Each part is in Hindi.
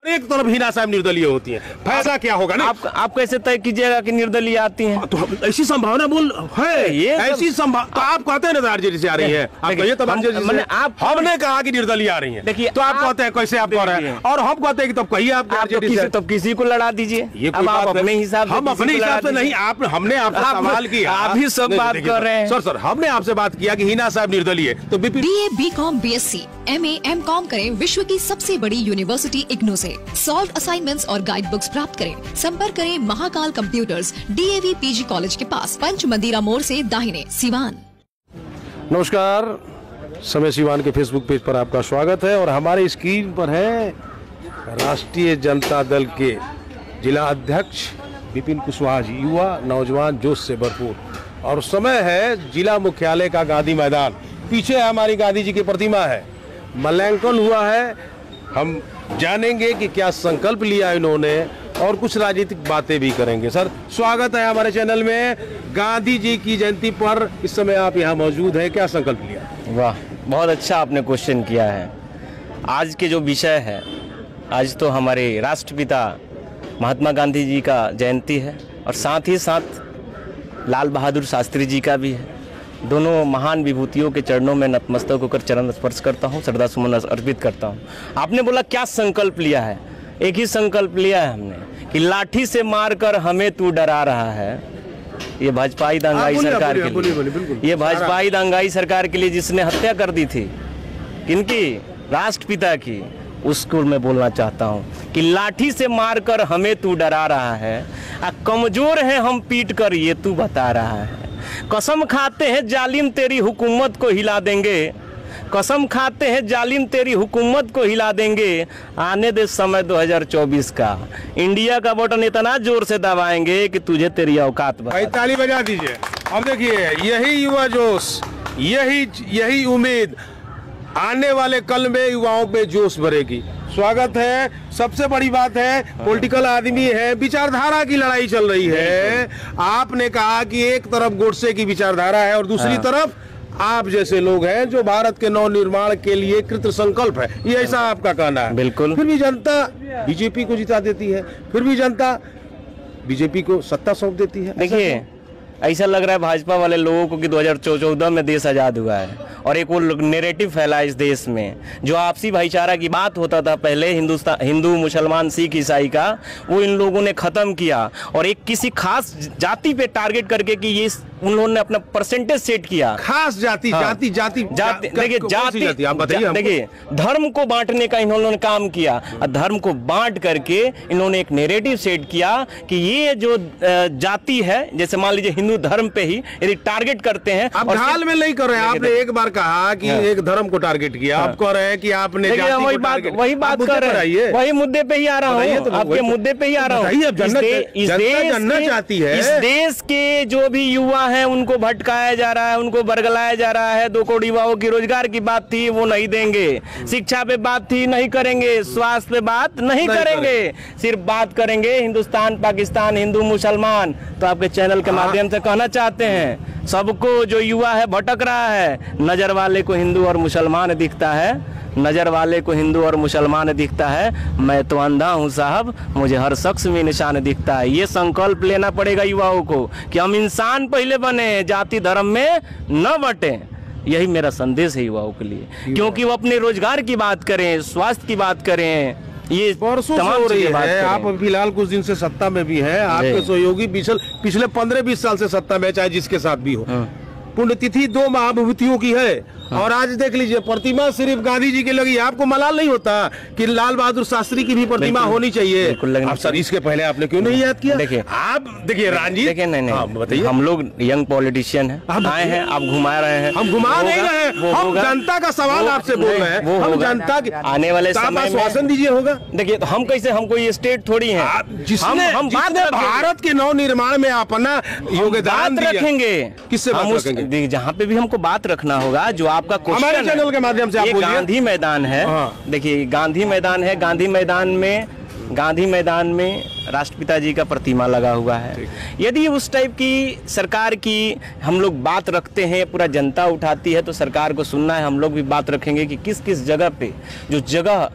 एक तरफ हिना साहब निर्दलीय होती हैं, फायदा क्या होगा ना? आप कैसे तय कीजिएगा कि निर्दलीय आती हैं? तो ऐसी संभावना बोल है, ये ऐसी संभावना तो आप कहते हैं ना आरजेडी से आ रही है, आप कहिए तब हमने कहा कि निर्दलीय आ रही है। देखिए तो आप कहते हैं कैसे आप कह रहे हैं, और हम कहते हैं कि तब कहिए आप आरजेडी से, तब किसी को लड़ा दीजिए। ये कोई बात अपने हिसाब से, हम अपने हिसाब से नहीं, आप हमने आपसे सवाल किया, आप ही सब बात कर रहे हैं। सर हमने आपसे बात किया कि हिना साहब निर्दलीय, तो BA, BCom, BSc, MA, MCom करें विश्व की सबसे बड़ी यूनिवर्सिटी इग्नू से। सॉल्व असाइनमेंट्स और गाइड बुक्स प्राप्त करें। संपर्क करें Mahakal computers, DAV PG college के पास, पंच मंदिरा मोड़ से दाहिने, सिवान। नमस्कार, समय सिवान के फेसबुक पेज पर आपका स्वागत है और हमारे स्क्रीन पर है राष्ट्रीय जनता दल के जिला अध्यक्ष विपिन कुशवाहा जी, युवा नौजवान जोश से भरपूर। और समय है जिला मुख्यालय का गांधी मैदान, पीछे हमारी गांधी जी की प्रतिमा है, मूल्यांकन हुआ है। हम जानेंगे कि क्या संकल्प लिया इन्होंने और कुछ राजनीतिक बातें भी करेंगे। सर स्वागत है हमारे चैनल में। गांधी जी की जयंती पर इस समय आप यहाँ मौजूद हैं, क्या संकल्प लिया? वाह, बहुत अच्छा आपने क्वेश्चन किया है। आज के जो विषय है, आज तो हमारे राष्ट्रपिता महात्मा गांधी जी का जयंती है और साथ ही साथ लाल बहादुर शास्त्री जी का भी है। दोनों महान विभूतियों के चरणों में नतमस्तक होकर चरण स्पर्श करता हूँ, श्रद्धा सुमन अर्पित करता हूँ। आपने बोला क्या संकल्प लिया है? एक ही संकल्प लिया है हमने कि लाठी से मारकर हमें तू डरा रहा है। ये भाजपाई दंगाई सरकार के लिए, ये भाजपाई दंगाई सरकार के लिए जिसने हत्या कर दी थी किनकी? राष्ट्रपिता की। उसको मैं बोलना चाहता हूँ कि लाठी से मारकर हमें तू डरा रहा है, कमजोर है हम पीट कर ये तू बता रहा है। कसम खाते हैं जालिम तेरी हुकूमत को हिला देंगे, कसम खाते हैं जालिम तेरी हुकूमत को हिला देंगे। आने दे समय 2024 का, इंडिया का बटन इतना जोर से दबाएंगे कि तुझे तेरी औकात बता। ताली बजा दीजिए। अब देखिए, यही युवा जोश, यही उम्मीद आने वाले कल में युवाओं पे जोश भरेगी। स्वागत है। सबसे बड़ी बात है, पॉलिटिकल आदमी है, विचारधारा की लड़ाई चल रही है। आपने कहा कि एक तरफ गोडसे की विचारधारा है और दूसरी तरफ आप जैसे लोग हैं जो भारत के नव निर्माण के लिए कृत संकल्प है, ये ऐसा आपका कहना है। बिल्कुल। फिर भी जनता बीजेपी को जिता देती है, फिर भी जनता बीजेपी को सत्ता सौंप देती है। देखिए, ऐसा लग रहा है भाजपा वाले लोगों को कि 2014 में देश आज़ाद हुआ है और एक वो नेरेटिव फैला इस देश में, जो आपसी भाईचारा की बात होता था पहले हिंदू मुसलमान सिख ईसाई का, वो इन लोगों ने ख़त्म किया और एक किसी खास जाति पे टारगेट करके कि ये उन्होंने अपना परसेंटेज सेट किया। खास जाति, हाँ। जाति देखिए, जाति आप बताइए। देखिए, धर्म को बांटने का इन्होंने काम किया और धर्म को बांट करके इन्होंने एक नेरेटिव सेट किया कि ये जो जाति है, जैसे मान लीजिए हिंदू धर्म पे ही यदि टारगेट करते हैं। आप हाल में नहीं कर रहे हैं, आपने एक बार कहा कि एक धर्म को टारगेट किया, आप कह रहे हैं कि आपने वही बात कर रहे हैं, वही मुद्दे पे ही आ रहा हूँ, आपके मुद्दे पे ही आ रहा हूँ। इस देश के जो भी युवा है उनको भटकाया जा रहा है, उनको बरगलाया जा रहा है। 2 करोड़ युवाओं की रोजगार की बात थी, वो नहीं देंगे। शिक्षा पे बात थी, नहीं करेंगे। स्वास्थ्य पे बात नहीं करेंगे, सिर्फ बात करेंगे हिंदुस्तान पाकिस्तान, हिंदू मुसलमान। तो आपके चैनल के माध्यम से कहना चाहते हैं सबको, जो युवा है भटक रहा है, नजर वाले को हिंदू और मुसलमान दिखता है, नजर वाले को हिंदू और मुसलमान दिखता है। मैं तो अंधा हूँ साहब, मुझे हर शख्स में निशान दिखता है। ये संकल्प लेना पड़ेगा युवाओं को कि हम इंसान पहले बने, जाति धर्म में न बटे। यही मेरा संदेश है युवाओं के लिए, क्योंकि वो अपने रोजगार की बात करें, स्वास्थ्य की बात करें, ये परसों से हो रही है। आप फिलहाल कुछ दिन से सत्ता में भी हैं, आपके सहयोगी पिछले 15-20 साल से सत्ता में, चाहे जिसके साथ भी हो। पुण्यतिथि 2 महाविभूतियों की है और आज देख लीजिए प्रतिमा सिर्फ गांधी जी की लगी। आपको मलाल नहीं होता कि लाल बहादुर शास्त्री की भी प्रतिमा होनी चाहिए? अब सर, इसके पहले आपने क्यों नहीं याद किया? देखिए, आप देखिए रणजीत, देखिए नहीं बताइए, हम लोग यंग पॉलिटिशियन हैं, आए हैं, आप घुमा रहे हैं। हम घुमा नहीं रहे हैं, हम जनता का सवाल आपसे बोल रहे हैं। हम जनता के आने वाले समय में आश्वासन दीजिए होगा। देखिए, तो हम कैसे, हम कोई स्टेट थोड़ी है, हम भारत के नव निर्माण में अपना योगदान रखेंगे। किससे बात रखेंगे? जहाँ पे भी हमको बात रखना होगा, जो आपका हमारे चैनल के माध्यम से आप बोलिए। गांधी मैदान है, देखिए गांधी मैदान है, गांधी मैदान में राष्ट्रपिता जी का प्रतिमा लगा हुआ है। यदि उस टाइप की सरकार की हम लोग बात रखते हैं, पूरा जनता उठाती है, तो सरकार को सुनना है। हम लोग भी बात रखेंगे कि किस किस जगह पे, जो जगह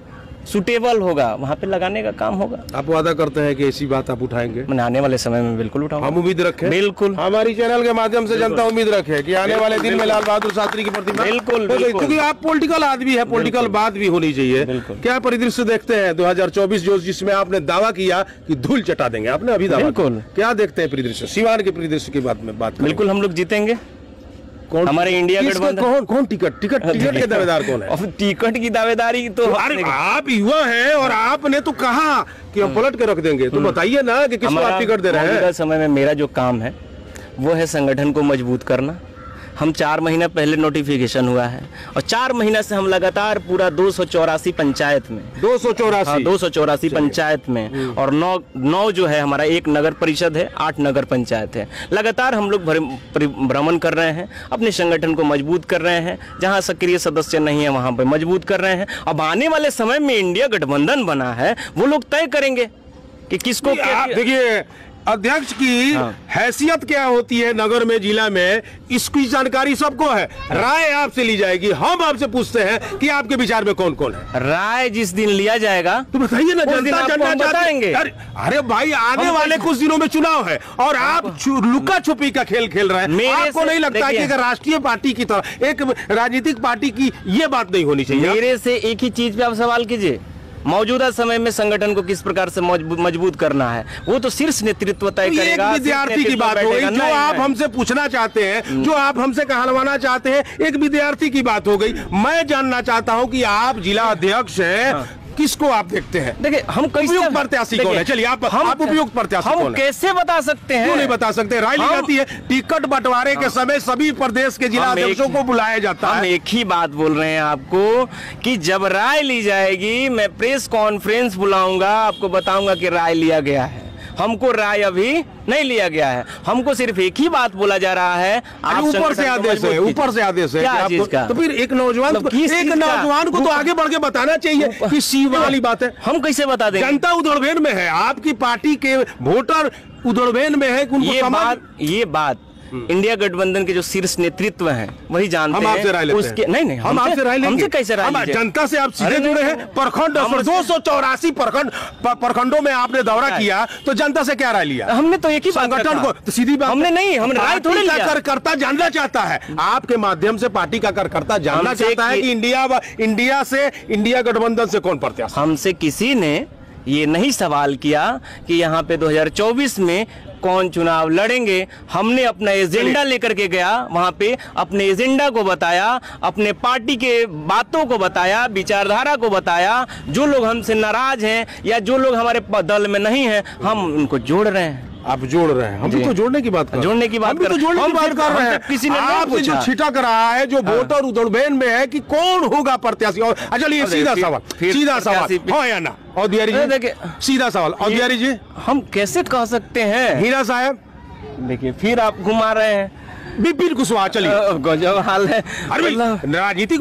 सुटेबल होगा वहाँ पे लगाने का काम होगा। आप वादा करते हैं कि ऐसी बात आप उठाएंगे? मैंने आने वाले समय में बिल्कुल उठाऊंगा। हम उम्मीद रखें, बिल्कुल हमारी चैनल के माध्यम से जनता उम्मीद रखे कि आने वाले दिन में लाल बहादुर शास्त्री की प्रतिमा, बिल्कुल, क्योंकि आप पॉलिटिकल आदमी है, पॉलिटिकल बात भी होनी चाहिए। क्या परिदृश्य देखते हैं 2024 जो जिसमें आपने दावा किया कि धूल चटा देंगे, आपने अभी दावा बिल्कुल। क्या देखते हैं परिदृश्य, सिवान के परिदृश्य की बात में बात? बिल्कुल हम लोग जीतेंगे। कौन हमारे इंडिया गठबंधन कौन टिकट के दावेदार कौन है? और टिकट की दावेदारी तो अरे आप युवा हैं और आपने तो कहा कि हम पलट के रख देंगे, तो बताइए ना कि किसको आप टिकट दे रहे हैं? मौजूदा समय में मेरा जो काम है वो है संगठन को मजबूत करना। हम 4 महीना पहले नोटिफिकेशन हुआ है और 4 महीना से हम लगातार पूरा 284 पंचायत में 284 पंचायत में और 9 जो है हमारा एक नगर परिषद है, 8 नगर पंचायत है, लगातार हम लोग भ्रमण कर रहे हैं, अपने संगठन को मजबूत कर रहे हैं। जहां सक्रिय सदस्य नहीं है वहां पे मजबूत कर रहे हैं। अब आने वाले समय में इंडिया गठबंधन बना है, वो लोग तय करेंगे कि किसको। देखिए अध्यक्ष की हैसियत क्या होती है नगर में, जिला में, इसकी जानकारी सबको है। राय आपसे ली जाएगी, हम आपसे पूछते हैं कि आपके विचार में कौन कौन है। राय जिस दिन लिया जाएगा तो बताइए ना, जनता जानना चाहेंगे। अरे भाई अरे वाले कुछ दिनों में चुनाव है और आप लुका छुपी का खेल खेल रहे हैं। आपको नहीं लगता कि राष्ट्रीय पार्टी की तरह एक राजनीतिक पार्टी की ये बात नहीं होनी चाहिए? मेरे से एक ही चीज पे आप सवाल कीजिए, मौजूदा समय में संगठन को किस प्रकार से मजबूत करना है, वो तो शीर्ष नेतृत्व तय करेगा। एक विद्यार्थी की बात हो गई, जो आप हमसे पूछना चाहते हैं, जो आप हमसे कहलवाना चाहते हैं, एक विद्यार्थी की बात हो गई। मैं जानना चाहता हूं कि आप जिला अध्यक्ष हैं, किसको आप देखते हैं? देखिए हम उपयुक्त प्रत्याशी कौन है? चलिए आप उपयुक्त प्रत्याशी कौन है? हम कैसे बता सकते हैं? क्यों नहीं बता सकते? राय ली जाती है, टिकट बंटवारे के समय सभी प्रदेश के जिला अध्यक्षों को बुलाया जाता है। हम एक ही बात बोल रहे हैं आपको कि जब राय ली जाएगी मैं प्रेस कॉन्फ्रेंस बुलाऊंगा, आपको बताऊंगा कि राय लिया गया है। हमको राय अभी नहीं लिया गया है, हमको सिर्फ एक ही बात बोला जा रहा है, आप ऊपर से आदेश है, ऊपर से आदेश है। क्या चीज का? तो फिर एक नौजवान को तो आगे बढ़ के बताना चाहिए कि सी वाली बात है। हम कैसे बता दें? जनता उधड़बेन में है, आपकी पार्टी के वोटर उधड़बेन में है। ये बात इंडिया गठबंधन के जो शीर्ष नेतृत्व हैं वही जानते हैं। हम आपसे राय लेते हैं। नहीं हम आपसे राय लेंगे। हमसे कैसे राय लीजिए? जनता से आप सीधे जुड़े हैं। प्रखंड 284 प्रखंडों में आपने दौरा किया, तो जनता से क्या राय लिया? हमने तो एक ही संगठन को तो सीधी बात हमने नहीं, हमने राय थोड़ी लिया। कार्यकर्ता जानना चाहता है, आपके माध्यम से पार्टी का कार्यकर्ता जानना चाहता है कि इंडिया से, इंडिया गठबंधन से कौन प्रत्याशी? हमसे किसी ने ये नहीं सवाल किया कि यहाँ पे 2024 में कौन चुनाव लड़ेंगे। हमने अपना एजेंडा लेकर के गया, वहां पे अपने एजेंडा को बताया, अपने पार्टी के बातों को बताया, विचारधारा को बताया। जो लोग हमसे नाराज हैं या जो लोग हमारे दल में नहीं हैं, हम उनको जोड़ रहे हैं। आप जोड़ रहे हैं, हम भी तो जोड़ने की बात कर रहे हैं। जोड़ने की बात कर रहे हैं। किसी ने आपसे जो छिटक रहा है, जो वोटर उधड़बेन में है कि कौन होगा प्रत्याशी। और चलिए सीधा सवाल हाँ या ना? और बिहारी जी देखिए, सीधा सवाल। और बिहारी जी हम कैसे कह सकते हैं? हीरा साहब देखिए फिर आप घुमा रहे हैं। विपिन कुशवाहा, चलिए गजब हाल है। राजनीतिक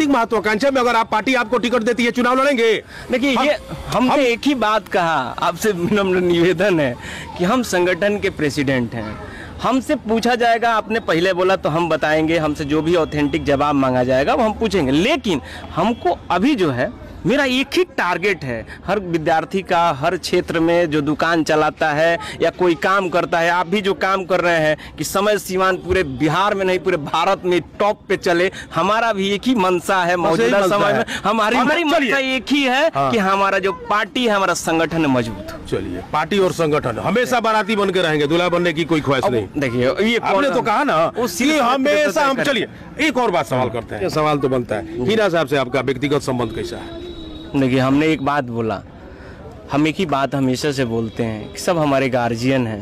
महत्वाकांक्षा में अगर आप पार्टी आपको टिकट देती है, चुनाव लड़ेंगे? देखिए ये हमने एक ही बात कहा, आपसे विनम्र निवेदन है कि हम संगठन के प्रेसिडेंट हैं। हमसे पूछा जाएगा, आपने पहले बोला तो हम बताएंगे, हमसे जो भी ऑथेंटिक जवाब मांगा जाएगा वो हम पूछेंगे। लेकिन हमको अभी जो है, मेरा एक ही टारगेट है, हर विद्यार्थी का, हर क्षेत्र में जो दुकान चलाता है या कोई काम करता है, आप भी जो काम कर रहे हैं, कि समय सीमान पूरे बिहार में नहीं पूरे भारत में टॉप पे चले। हमारा भी एक ही मंशा है मौजूदा समय में। हमारी मंशा एक ही है कि हमारा जो पार्टी है, हमारा संगठन है मजबूत। चलिए, पार्टी और संगठन हमेशा बाराती बन के रहेंगे, दूल्हा बनने की कोई ख्वाहिश नहीं। देखिए ये आपने तो कहा ना कि हमेशा हम। चलिए एक और बात सवाल करते हैं, सवाल तो बनता है, हीरा साहब से आपका व्यक्तिगत संबंध कैसा है? देखिए हमने एक बात बोला, हम एक ही बात हमेशा से बोलते हैं कि सब हमारे गार्जियन हैं,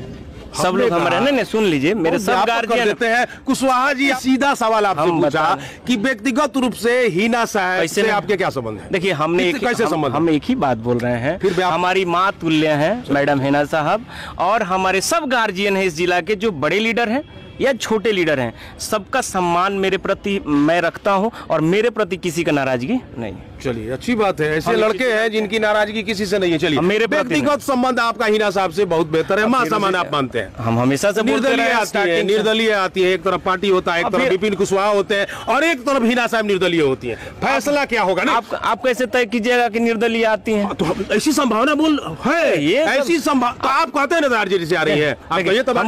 सब लोग हमारे। नहीं सुन लीजिए, मेरे सब गार्जियन देते हैं। कुशवाहा जी सीधा सवाल आपसे पूछा कि व्यक्तिगत रूप से हीना साहब से आपके क्या संबंध है? देखिए हमने कैसे संबंध? हम एक ही बात बोल रहे हैं, फिर हमारी माँ तुल्य हैं मैडम हिना साहब, और हमारे सब गार्जियन हैं इस जिला के, जो बड़े लीडर हैं या छोटे लीडर हैं, सबका सम्मान मेरे प्रति मैं रखता हूं और मेरे प्रति किसी का नाराजगी नहीं। चलिए अच्छी बात है, ऐसे लड़के हैं जिनकी नाराजगी किसी से नहीं है। चलिए मेरे प्रति व्यक्तिगत संबंध आपका हिना साहब से बहुत बेहतर है, मां समान आप मानते हैं। हम हमेशा से बोलते निर्दलीय रहे हैं, आती है, starting से। निर्दलीय आती है, एक तरफ पार्टी होता है, एक तरफ विपिन कुशवाहा होते हैं और एक तरफ हिना साहब निर्दलीय होती है। फैसला क्या होगा ना? आप कैसे तय कीजिएगा कि निर्दलीय आती हैं? तो ऐसी संभावना बोल है, ये ऐसी संभावना तो आप कहते हैं ना आरजेडी से आ रही है, आप कहिए तब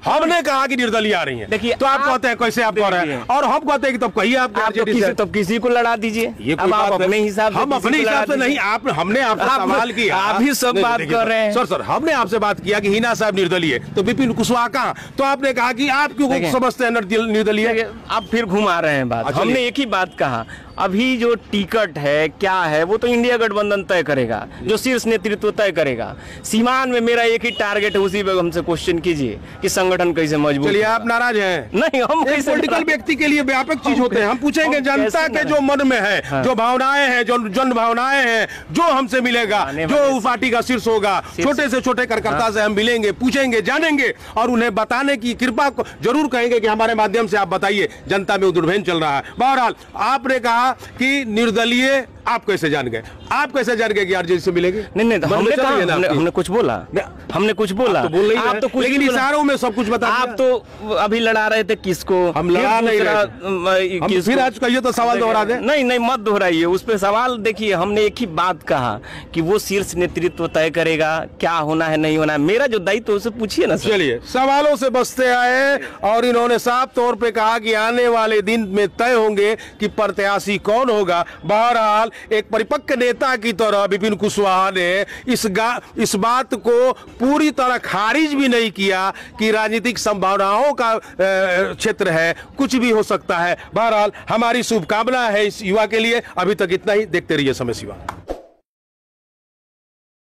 हमने कहा कि निर्दलीय आ रही है, देखिए तो आप कहते हैं कैसे आप कह रहे हैं, और हम कहते हैं कि तब कहिए आप आरजेडी से, तब किसी को लड़ा दीजिए। ये अब आप अपने हिसाब से, हम अपने हिसाब से नहीं, आप हमने आपसे सवाल किया, आप ही सब बात कर रहे हैं। सर हमने आपसे बात किया कि हिना साहब निर्दलीय, तो विपिन कुशवाहा कहाँ, तो आपने कहा कि आप क्यों समझते हैं निर्दलीय? आप फिर घुमा रहे हैं बात। हमने एक ही बात कहा, अभी जो टिकट है क्या है वो तो इंडिया गठबंधन तय करेगा, जो शीर्ष नेतृत्व तय करेगा। सीमान में मेरा एक ही टारगेट है, उसी पे हमसे क्वेश्चन कीजिए कि संगठन कैसे मजबूत। चलिए आप नाराज हैं? नहीं, हम पॉलिटिकल व्यक्ति के लिए व्यापक चीज होते हैं, हम पूछेंगे जनता के जो मन में है, जो भावनाएं हैं, जो जन भावनाएं हैं, जो हमसे मिलेगा, जो पार्टी का शीर्ष होगा, छोटे से छोटे कार्यकर्ता से हम मिलेंगे, पूछेंगे, जानेंगे और उन्हें बताने की कृपा जरूर कहेंगे कि हमारे माध्यम से आप बताइए जनता में दुर्भेन चल रहा है। बहरहाल आपने कहा कि निर्दलीय, आप कैसे जान गए? आप कैसे जान गए कि आरजेडी से मिलेंगे? नहीं हमने कहा, हमने कुछ बोला, हमने कुछ बोला, आप तो बोल रही हैं, आप तो कुछ लेकिन इशारों में सब कुछ बता दिया। आप तो अभी लड़ा रहे थे किसको, हम लड़ा नहीं रहे, फिर आज कहिए तो सवाल दोहरा दे। नहीं मत दोहराइए उस पे सवाल। देखिए हमने एक ही बात कहा कि वो शीर्ष नेतृत्व तय करेगा क्या होना है नहीं होना है, मेरा जो दायित्व उसे पूछिए ना। चलिए सवालों से बचते आए और इन्होंने साफ तौर पे कहा कि आने वाले दिन में तय होंगे कि प्रत्याशी कौन होगा। बहरहाल एक परिपक्व नेता की तरह विपिन कुशवाहा ने इस बात को पूरी तरह खारिज भी नहीं किया कि राजनीतिक संभावनाओं का क्षेत्र है, कुछ भी हो सकता है। बहरहाल हमारी शुभकामना है इस युवा के लिए। अभी तक इतना ही, देखते रहिए समय सिवा।